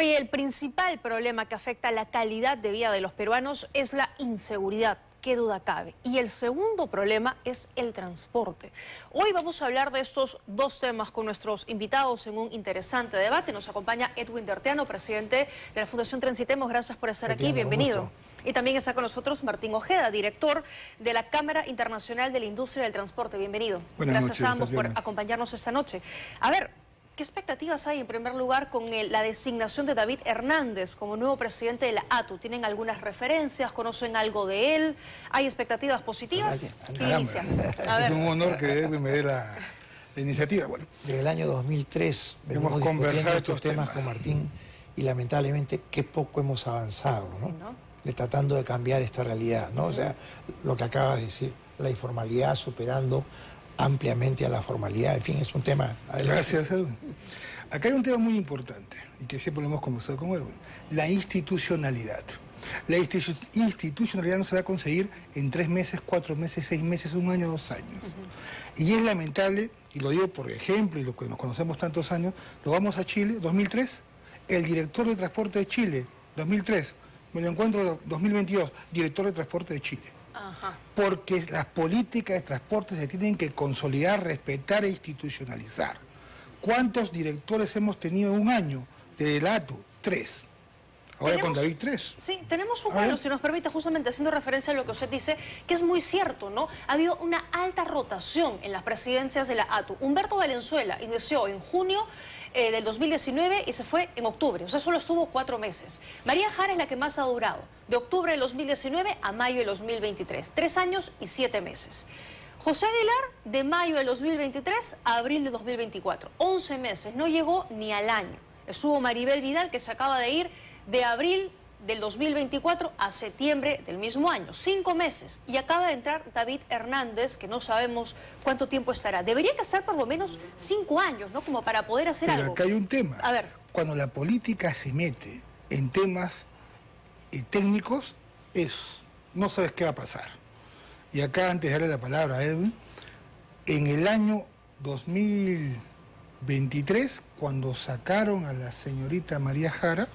Oye, el principal problema que afecta la calidad de vida de los peruanos es la inseguridad, qué duda cabe. Y el segundo problema es el transporte. Hoy vamos a hablar de estos dos temas con nuestros invitados en un interesante debate. Nos acompaña Edwin Derteano, presidente de la Fundación Transitemos. Gracias por estar aquí, bienvenido. Y también está con nosotros Martín Ojeda, director de la Cámara Internacional de la Industria del Transporte. Bienvenido. Gracias a ambos por acompañarnos esta noche. A ver, ¿qué expectativas hay en primer lugar con la designación de David Hernández como nuevo presidente de la ATU? ¿Tienen algunas referencias? ¿Conocen algo de él? ¿Hay expectativas positivas? Es un honor que Edwin me dé la iniciativa. Bueno, desde el año 2003 hemos conversado estos temas con Martín y lamentablemente qué poco hemos avanzado, ¿no? Sí, ¿no? De tratando de cambiar esta realidad, ¿no? O sea, lo que acaba de decir, la informalidad superando ampliamente a la formalidad, en fin, es un tema... Gracias, Edwin. Acá hay un tema muy importante, y que siempre lo hemos conversado con Edwin, la institucionalidad. La institucionalidad no se va a conseguir en 3 meses, 4 meses, 6 meses, 1 año, 2 años. Y es lamentable, y lo digo por ejemplo, y lo que nos conocemos tantos años, lo vamos a Chile, 2003, el director de transporte de Chile, 2003, me lo encuentro 2022, director de transporte de Chile. Porque las políticas de transporte se tienen que consolidar, respetar e institucionalizar. ¿Cuántos directores hemos tenido en un año de la ATU? 3. Ahora con David 3. Sí, tenemos un bueno, si nos permite, justamente haciendo referencia a lo que usted dice, que es muy cierto, ¿no? Ha habido una alta rotación en las presidencias de la ATU. Humberto Valenzuela inició en junio del 2019 y se fue en octubre, o sea, solo estuvo 4 meses. María Jara es la que más ha durado, de octubre del 2019 a mayo del 2023, 3 años y 7 meses. José Aguilar, de mayo del 2023 a abril del 2024, 11 meses, no llegó ni al año. Estuvo Maribel Vidal, que se acaba de ir de abril del 2024 a septiembre del mismo año, 5 meses. Y acaba de entrar David Hernández, que no sabemos cuánto tiempo estará. Debería que estar por lo menos 5 años, ¿no? Como para poder hacer algo. Pero acá hay un tema. A ver. Cuando la política se mete en temas técnicos, no sabes qué va a pasar. Y acá, antes de darle la palabra a Edwin, en el año 2023, cuando sacaron a la señorita María Jara,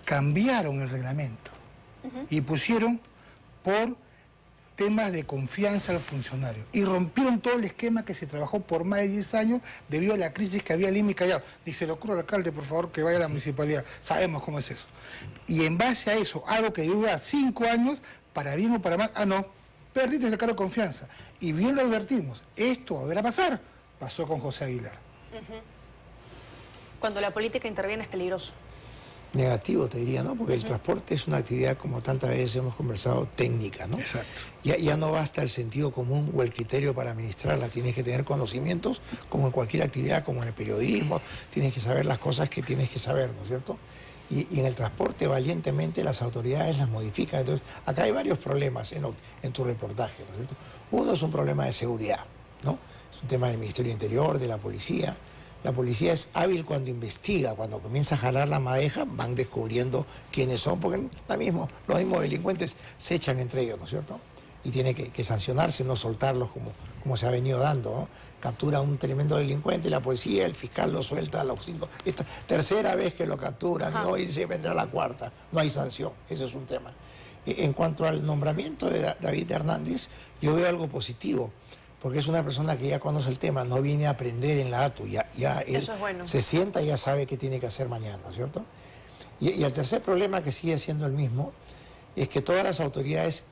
cambiaron el reglamento y pusieron por temas de confianza al funcionario y rompieron todo el esquema que se trabajó por más de 10 años debido a la crisis que había en Lima y Callao. Dice, le ocurre al alcalde, por favor, que vaya a la municipalidad. Sabemos cómo es eso. Y en base a eso, algo que dura 5 años, para bien o para mal, no, perdiste el cargo de confianza. Y bien lo advertimos, esto va a volver a pasar. Pasó con José Aguilar. Cuando la política interviene es peligroso. Negativo, te diría, ¿no? Porque el transporte es una actividad, como tantas veces hemos conversado, técnica, ¿no? Exacto. Ya no basta el sentido común o el criterio para administrarla. Tienes que tener conocimientos, como en cualquier actividad, como en el periodismo. Tienes que saber las cosas que tienes que saber, ¿no es cierto? Y en el transporte, valientemente, las autoridades las modifican. Entonces, acá hay varios problemas en tu reportaje, ¿no es cierto? Uno es un problema de seguridad, ¿no? Es un tema del Ministerio del Interior, de la policía. La policía es hábil cuando investiga, cuando comienza a jalar la madeja, van descubriendo quiénes son, porque los mismos delincuentes se echan entre ellos, ¿no es cierto? Y tiene que sancionarse, no soltarlos como se ha venido dando, ¿no? Captura a un tremendo delincuente y la policía, el fiscal lo suelta a los 5. Esta tercera vez que lo capturan, y hoy se vendrá la cuarta, no hay sanción, eso es un tema. En cuanto al nombramiento de David Hernández, yo veo algo positivo, porque es una persona que ya conoce el tema, no viene a aprender en la ATU, ya él se sienta y ya sabe qué tiene que hacer mañana, ¿no es cierto? Y el tercer problema, que sigue siendo el mismo, es que todas las autoridades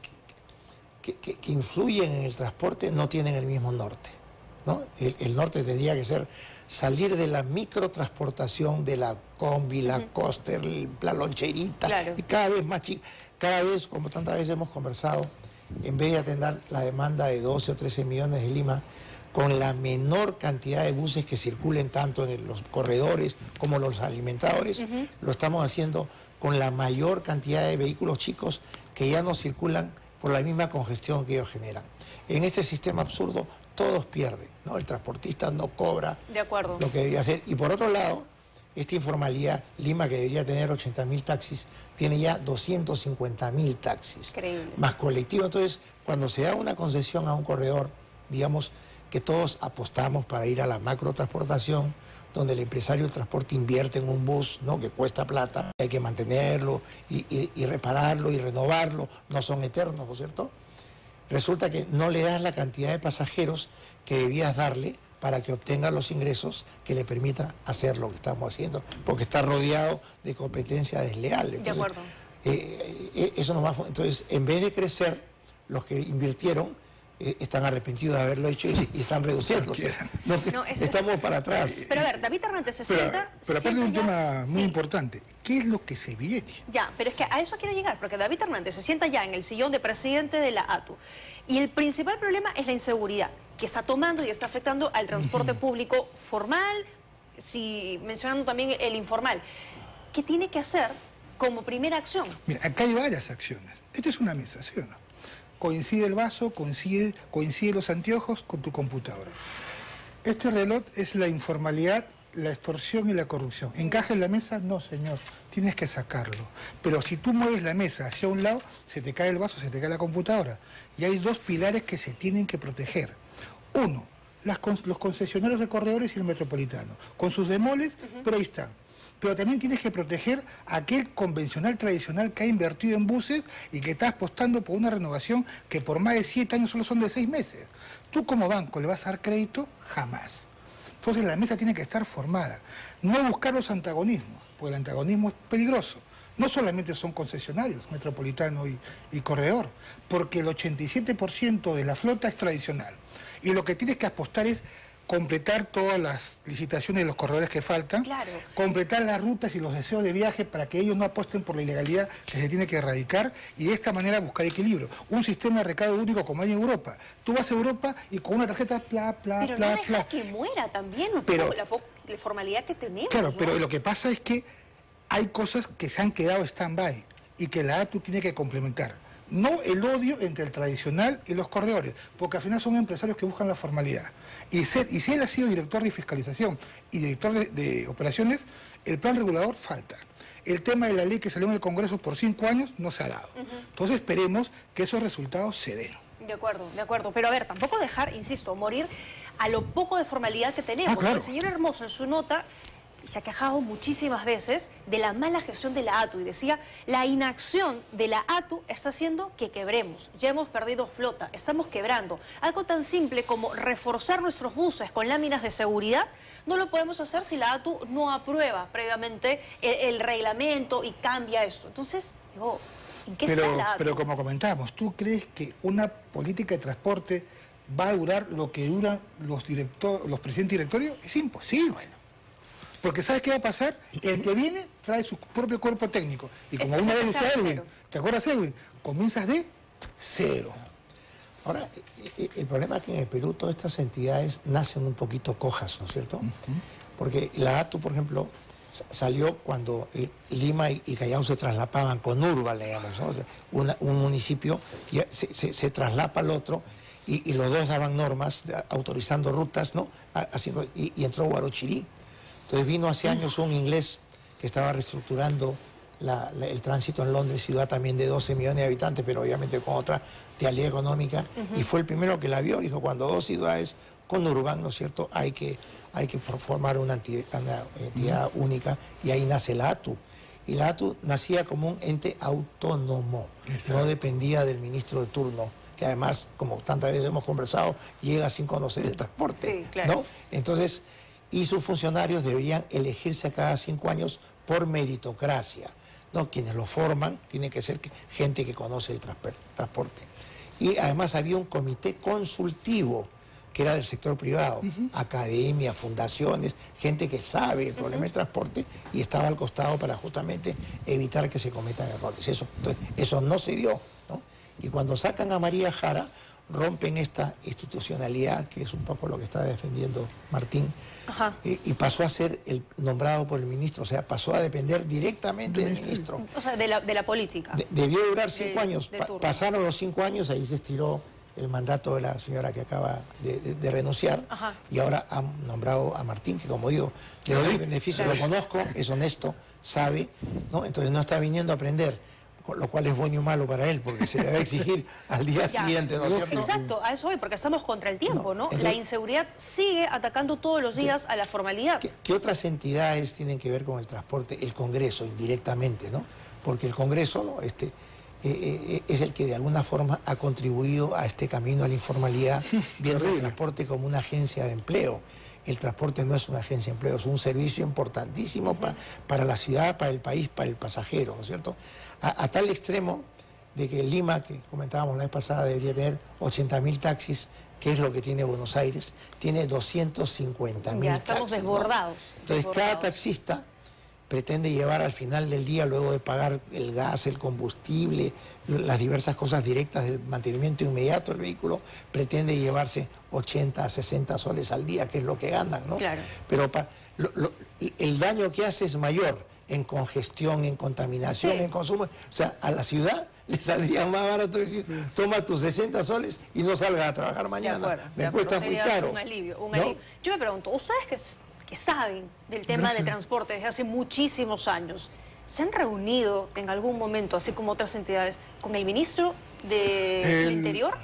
que influyen en el transporte no tienen el mismo norte, ¿no? El norte tendría que ser salir de la microtransportación, de la combi, la coaster, la loncherita, y cada vez más chica, cada vez, como tantas veces hemos conversado, en vez de atender la demanda de 12 o 13 millones de Lima, con la menor cantidad de buses que circulen tanto en los corredores como los alimentadores, lo estamos haciendo con la mayor cantidad de vehículos chicos que ya no circulan por la misma congestión que ellos generan. En este sistema absurdo todos pierden, ¿no? El transportista no cobra lo que debería hacer. Y por otro lado, esta informalidad, Lima, que debería tener 80.000 taxis, tiene ya 250.000 taxis. Increíble. Más colectivo. Entonces, cuando se da una concesión a un corredor, digamos que todos apostamos para ir a la macrotransportación, donde el empresario del transporte invierte en un bus, ¿no?, que cuesta plata, hay que mantenerlo y repararlo y renovarlo, no son eternos, ¿no es cierto? Resulta que no le das la cantidad de pasajeros que debías darle para que obtenga los ingresos que le permita hacer lo que estamos haciendo, porque está rodeado de competencia desleal. Entonces, de acuerdo. Eso no va a... Entonces, en vez de crecer, los que invirtieron están arrepentidos de haberlo hecho y están reduciéndose. Estamos para atrás. Pero a ver, David Hernández se sienta... Pero aparte de un tema muy importante, ¿qué es lo que se viene? Ya, pero es que a eso quiero llegar, porque David Hernández se sienta ya en el sillón de presidente de la ATU. Y el principal problema es la inseguridad, que está tomando y está afectando al transporte público formal, mencionando también el informal. ¿Qué tiene que hacer como primera acción? Mira, acá hay varias acciones. Esta es una mesa, ¿sí o no? Coincide el vaso, coincide los anteojos con tu computadora. Este reloj es la informalidad, la extorsión y la corrupción. ¿Encaja en la mesa? No, señor. Tienes que sacarlo. Pero si tú mueves la mesa hacia un lado, se te cae el vaso, se te cae la computadora. Y hay dos pilares que se tienen que proteger. Uno, los concesionarios de corredores y el metropolitano, con sus demoles, pero ahí están. Pero también tienes que proteger a aquel convencional tradicional que ha invertido en buses y que está apostando por una renovación que por más de 7 años solo son de 6 meses. ¿Tú como banco le vas a dar crédito? Jamás. Entonces la mesa tiene que estar formada. No buscar los antagonismos, porque el antagonismo es peligroso. No solamente son concesionarios, metropolitano y corredor, porque el 87% de la flota es tradicional. Y lo que tienes que apostar es completar todas las licitaciones de los corredores que faltan, claro, completar las rutas y los deseos de viaje para que ellos no apuesten por la ilegalidad que se tiene que erradicar y de esta manera buscar equilibrio. Un sistema de recaudo único como hay en Europa. Tú vas a Europa y con una tarjeta, pero no deja que muera también, pero, la formalidad que tenemos. Claro, ¿no? pero lo que pasa es que hay cosas que se han quedado stand-by y que la ATU tiene que complementar. No el odio entre el tradicional y los corredores, porque al final son empresarios que buscan la formalidad. Y si él ha sido director de fiscalización y director de operaciones, el plan regulador falta. El tema de la ley que salió en el Congreso por 5 años no se ha dado. Entonces esperemos que esos resultados se den. De acuerdo. Pero a ver, tampoco dejar, insisto, morir a lo poco de formalidad que tenemos. Claro. El señor Hermoso en su nota se ha quejado muchísimas veces de la mala gestión de la ATU y decía, la inacción de la ATU está haciendo que quebremos, ya hemos perdido flota, estamos quebrando. Algo tan simple como reforzar nuestros buses con láminas de seguridad, no lo podemos hacer si la ATU no aprueba previamente el reglamento y cambia esto. Entonces, digo, ¿en qué está la ATU? Pero como comentábamos, ¿tú crees que una política de transporte va a durar lo que duran los presidentes directorios? Es imposible. Porque ¿sabes qué va a pasar? El que viene trae su propio cuerpo técnico. Y como una vez decía Edwin, ¿te acuerdas, Edwin? Comienzas de cero. Ahora, el problema es que en el Perú todas estas entidades nacen un poquito cojas, ¿no es cierto? Porque la ATU, por ejemplo, salió cuando Lima y Callao se traslapaban con Urba, digamos, ¿no? O sea, un municipio se traslapa al otro y los dos daban normas autorizando rutas, ¿no? Y entró Guarochirí. Entonces vino hace años un inglés que estaba reestructurando el tránsito en Londres, ciudad también de 12 millones de habitantes, pero obviamente con otra realidad económica, y fue el primero que la vio. Dijo, cuando dos ciudades conurban, ¿no es cierto?, hay que formar una entidad única, y ahí nace la ATU. Y la ATU nacía como un ente autónomo, no dependía del ministro de turno, que además, como tantas veces hemos conversado, llega sin conocer el transporte, sí, claro, ¿no? Entonces, y sus funcionarios deberían elegirse a cada 5 años por meritocracia, ¿no? Quienes lo forman tienen que ser gente que conoce el transporte. Y además había un comité consultivo que era del sector privado, academia, fundaciones, gente que sabe el problema del transporte y estaba al costado para justamente evitar que se cometan errores. Eso no se dio, ¿no? Y cuando sacan a María Jara, rompen esta institucionalidad, que es un poco lo que está defendiendo Martín, y pasó a ser nombrado por el ministro, o sea, pasó a depender directamente del ministro. O sea, de la política. Debió durar 5 años, pasaron los 5 años, ahí se estiró el mandato de la señora que acaba de renunciar, y ahora han nombrado a Martín, que como digo, le doy el beneficio, lo conozco, es honesto, sabe, ¿no? Entonces no está viniendo a aprender. lo cual es bueno y malo para él, porque se le va a exigir al día siguiente, ¿no es cierto? Exacto, a eso voy, porque estamos contra el tiempo, ¿no? Entonces, la inseguridad sigue atacando todos los días a la formalidad. ¿Qué otras entidades tienen que ver con el transporte? El Congreso, indirectamente, ¿no? Porque el Congreso, ¿no? Es el que de alguna forma ha contribuido a este camino a la informalidad, viendo el transporte como una agencia de empleo. El transporte no es una agencia de empleo, es un servicio importantísimo para la ciudad, para el país, para el pasajero, ¿no es cierto? A tal extremo de que Lima, que comentábamos la vez pasada, debería tener 80.000 taxis, que es lo que tiene Buenos Aires, tiene 250.000 taxis. Ya estamos desbordados. ¿No? Entonces, cada taxista pretende llevar al final del día, luego de pagar el gas, el combustible, las diversas cosas directas del mantenimiento inmediato del vehículo, pretende llevarse 80 a 60 soles al día, que es lo que ganan, ¿no? Claro. Pero el daño que hace es mayor en congestión, en contaminación, en consumo. O sea, a la ciudad le saldría más barato decir, toma tus 60 soles y no salgas a trabajar mañana. Me cuesta muy caro. Un alivio, un ¿no? alivio. Yo me pregunto, ¿ustedes que saben del tema de transporte desde hace muchísimos años, se han reunido en algún momento, así como otras entidades, con el ministro del Interior?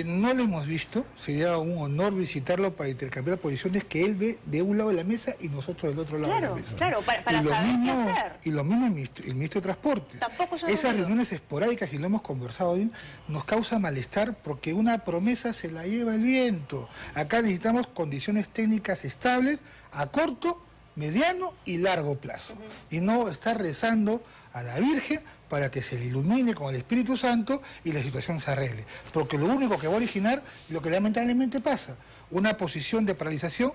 No lo hemos visto, sería un honor visitarlo para intercambiar posiciones que él ve de un lado de la mesa y nosotros del otro lado de la mesa. Claro, para saber qué hacer. Y lo mismo el ministro de Transporte. Esas reuniones esporádicas, y lo hemos conversado hoy, nos causa malestar porque una promesa se la lleva el viento. Acá necesitamos condiciones técnicas estables a corto, mediano y largo plazo. Y no estar rezando a la Virgen para que se le ilumine con el Espíritu Santo y la situación se arregle. Porque lo único que va a originar, lo que lamentablemente pasa, una posición de paralización.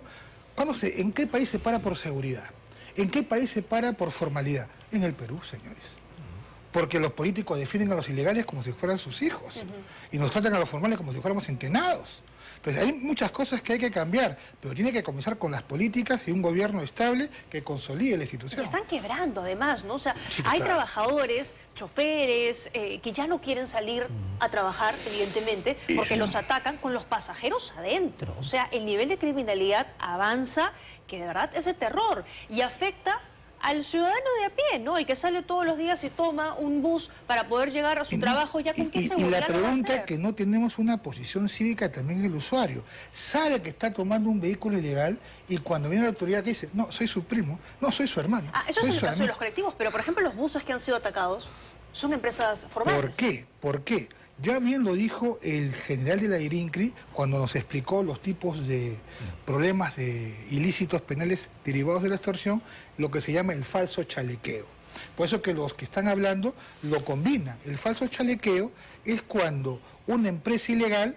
¿En qué país se para por seguridad? ¿En qué país se para por formalidad? En el Perú, señores. Porque los políticos defienden a los ilegales como si fueran sus hijos. Y nos tratan a los formales como si fuéramos centenados. Entonces hay muchas cosas que hay que cambiar, pero tiene que comenzar con las políticas y un gobierno estable que consolide la institución. Que están quebrando además, ¿no? O sea, hay trabajadores, choferes, que ya no quieren salir a trabajar, evidentemente, porque los atacan con los pasajeros adentro. O sea, el nivel de criminalidad avanza, que de verdad es de terror, y afecta al ciudadano de a pie, ¿no? El que sale todos los días y toma un bus para poder llegar a su trabajo, ya con qué seguridad. Y la pregunta es que no tenemos una posición cívica también el usuario. Sabe que está tomando un vehículo ilegal y cuando viene la autoridad que dice, no, soy su primo, no, soy su hermano. Eso es en el caso de los colectivos, pero por ejemplo los buses que han sido atacados son empresas formales. ¿Por qué? ¿Por qué? Ya bien lo dijo el general de la IRINCRI cuando nos explicó los tipos de problemas de ilícitos penales derivados de la extorsión, lo que se llama el falso chalequeo. Por eso que los que están hablando lo combinan. El falso chalequeo es cuando una empresa ilegal,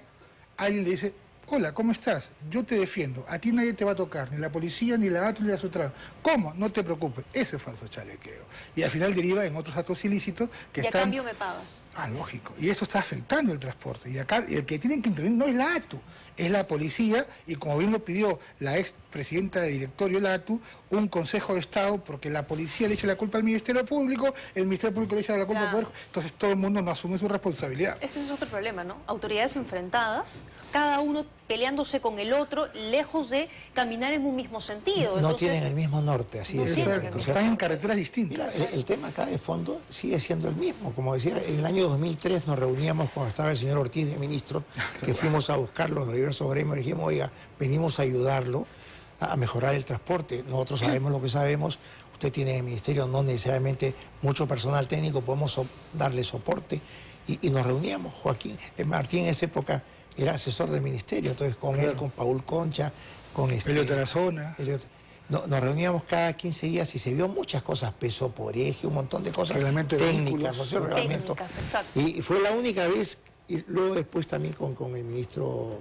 alguien le dice, hola, ¿cómo estás? Yo te defiendo, a ti nadie te va a tocar, ni la policía, ni la ATU, ni la SUTRAN. ¿Cómo? No te preocupes, eso es falso chalequeo. Y al final deriva en otros actos ilícitos que están... Y a cambio me pagas. Ah, lógico. Y eso está afectando el transporte. Y acá el que tienen que intervenir no es la ATU, es la policía, y como bien lo pidió la ex presidenta de directorio de la ATU, un Consejo de Estado, porque la policía le echa la culpa al Ministerio Público, el Ministerio Público le echa la culpa al Poder, entonces todo el mundo no asume su responsabilidad. Es que ese es otro problema, ¿no? Autoridades enfrentadas, cada uno peleándose con el otro, lejos de caminar en un mismo sentido. No tienen el mismo norte, así de siempre. Están en carreteras distintas. Mira, el tema acá de fondo sigue siendo el mismo. Como decía, en el año 2003 nos reuníamos cuando estaba el señor Ortiz de ministro, que fuimos a buscarlo, los diversos gremios, y dijimos, oiga, venimos a ayudarlo a mejorar el transporte. Nosotros sabemos lo que sabemos. Usted tiene en el ministerio no necesariamente mucho personal técnico, podemos darle soporte. Y nos reuníamos, Martín en esa época era asesor del ministerio, entonces con él, con Paul Concha, con Elio Tarazona. Nos reuníamos cada 15 días y se vio muchas cosas, peso por eje, un montón de cosas técnicas, ¿no sé, reglamento. Y fue la única vez, y luego después también con el ministro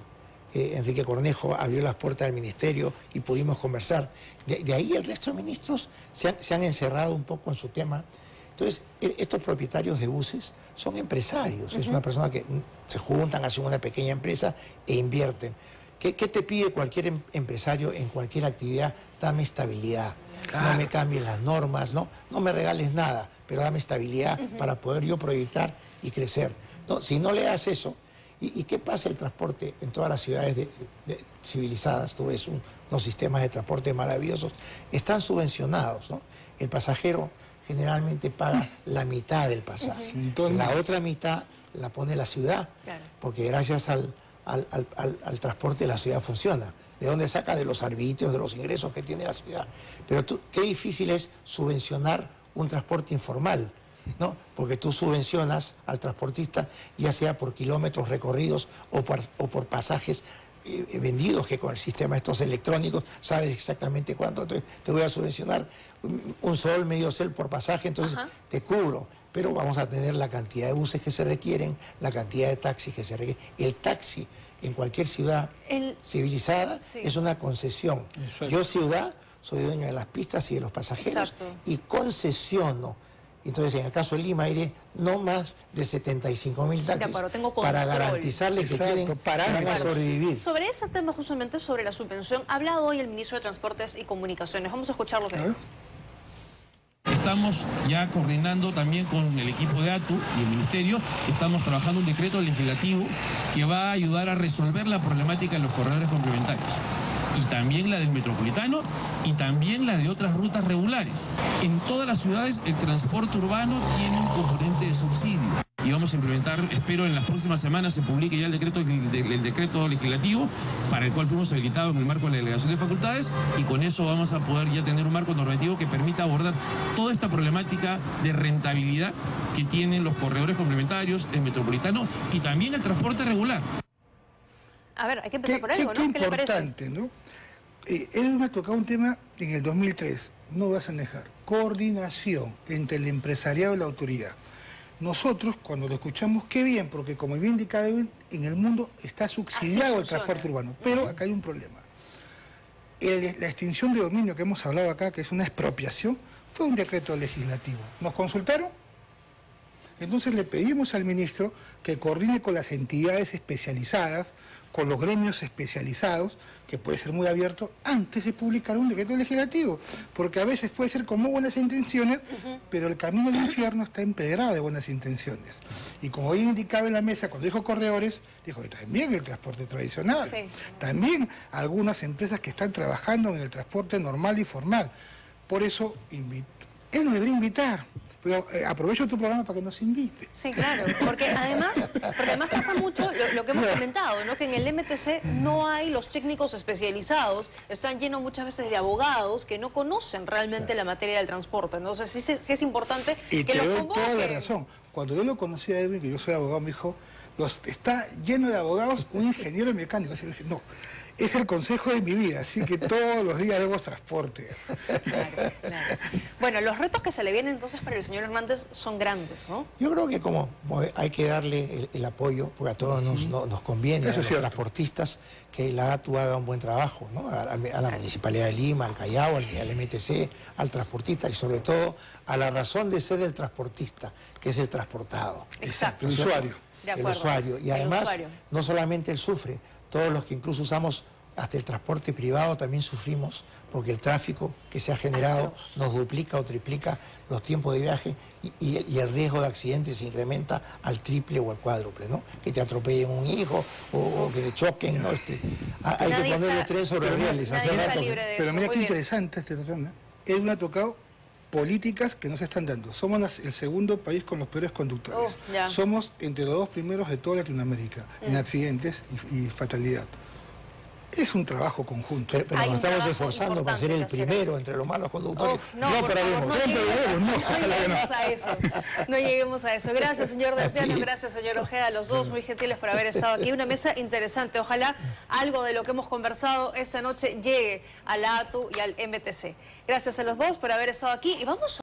Enrique Cornejo abrió las puertas del ministerio y pudimos conversar. De ahí el resto de ministros se han encerrado un poco en su tema. Entonces, estos propietarios de buses son empresarios, es una persona que se juntan, hacen una pequeña empresa e invierten. ¿Qué te pide cualquier empresario en cualquier actividad? Dame estabilidad, no me cambies las normas, no me regales nada, pero dame estabilidad para poder yo proyectar y crecer. No, si no le das eso, ¿y qué pasa el transporte en todas las ciudades civilizadas? Tú ves unos sistemas de transporte maravillosos, están subvencionados, ¿no? El pasajero generalmente paga la mitad del pasaje. La otra mitad la pone la ciudad, porque gracias al transporte la ciudad funciona. ¿De dónde saca? De los arbitrios, de los ingresos que tiene la ciudad. Pero qué difícil es subvencionar un transporte informal, ¿no? Porque tú subvencionas al transportista, ya sea por kilómetros recorridos o por pasajes vendidos, que con el sistema estos electrónicos sabes exactamente cuánto te voy a subvencionar, un sol, medio sol por pasaje, entonces te cubro. Pero vamos a tener la cantidad de buses que se requieren, la cantidad de taxis que se requieren. El taxi en cualquier ciudad civilizada es una concesión. Exacto. Yo, ciudad, soy dueño de las pistas y de los pasajeros y concesiono. Entonces, en el caso de Lima, iré no más de 75.000 taxis para garantizarles que van a sobrevivir. Sobre ese tema, justamente sobre la subvención, ha hablado hoy el ministro de Transportes y Comunicaciones. Vamos a escuchar lo que dijo. Estamos ya coordinando también con el equipo de ATU y el Ministerio. Estamos trabajando un decreto legislativo que va a ayudar a resolver la problemática de los corredores complementarios. Y también la del metropolitano y también la de otras rutas regulares. En todas las ciudades el transporte urbano tiene un componente de subsidio. Y vamos a implementar, espero en las próximas semanas se publique ya el decreto legislativo para el cual fuimos habilitados en el marco de la delegación de facultades, y con eso vamos a poder ya tener un marco normativo que permita abordar toda esta problemática de rentabilidad que tienen los corredores complementarios, el metropolitano y también el transporte regular. A ver, hay que empezar por algo, ¿no? ¿Qué le parece? ¿No? Él me ha tocado un tema en el 2003, no vas a dejar, coordinación entre el empresariado y la autoridad. Nosotros, cuando lo escuchamos, qué bien, porque como bien indicado, en el mundo está subsidiado el transporte urbano, pero acá hay un problema. La extinción de dominio que hemos hablado acá, que es una expropiación, fue un decreto legislativo. ¿Nos consultaron? Entonces le pedimos al ministro que coordine con las entidades especializadas, con los gremios especializados, que puede ser muy abierto, antes de publicar un decreto legislativo. Porque a veces puede ser con muy buenas intenciones, pero el camino al infierno está empedrado de buenas intenciones. Y como hoy indicaba en la mesa, cuando dijo corredores, dijo que también el transporte tradicional. También algunas empresas que están trabajando en el transporte normal y formal. Por eso, él nos debería invitar. Pero aprovecho tu programa para que nos invite. Sí, claro, porque además pasa mucho lo que hemos comentado, ¿no? Que en el MTC no hay los técnicos especializados, están llenos muchas veces de abogados que no conocen realmente la materia del transporte, ¿no? Entonces sí es importante que los convoquen. Y te doy toda la razón. Cuando yo lo conocí a Edwin, que yo soy abogado, me dijo, está lleno de abogados, un ingeniero mecánico. Así, no, es el consejo de mi vida, así que todos los días debo transporte. Claro. Bueno, los retos que se le vienen entonces para el señor Hernández son grandes, ¿no? Yo creo que como hay que darle el apoyo, porque a todos nos conviene, a los transportistas, que la ATU haga un buen trabajo, ¿no? A la Municipalidad de Lima, al Callao, al MTC, al transportista y sobre todo a la razón de ser del transportista, que es el transportado. Exacto. El usuario. El usuario. Y además, no solamente él sufre, todos los que incluso usamos hasta el transporte privado también sufrimos, porque el tráfico que se ha generado nos duplica o triplica los tiempos de viaje y el riesgo de accidentes se incrementa al triple o al cuádruple, ¿no? Que te atropellen un hijo o que te choquen, ¿no? Hay que ponerle tren sobre rieles. Pero mira qué interesante este tema. Él me ha tocado políticas que no se están dando. Somos el segundo país con los peores conductores. Somos entre los 2 primeros de toda Latinoamérica en accidentes y fatalidad. Es un trabajo conjunto. Pero nos estamos esforzando para ser el primero entre los malos conductores. No lleguemos a eso. Gracias, señor Delpiano, gracias, señor Ojeda, los dos muy gentiles por haber estado aquí. Una mesa interesante. Ojalá algo de lo que hemos conversado esta noche llegue a la ATU y al MTC. Gracias a los dos por haber estado aquí y vamos a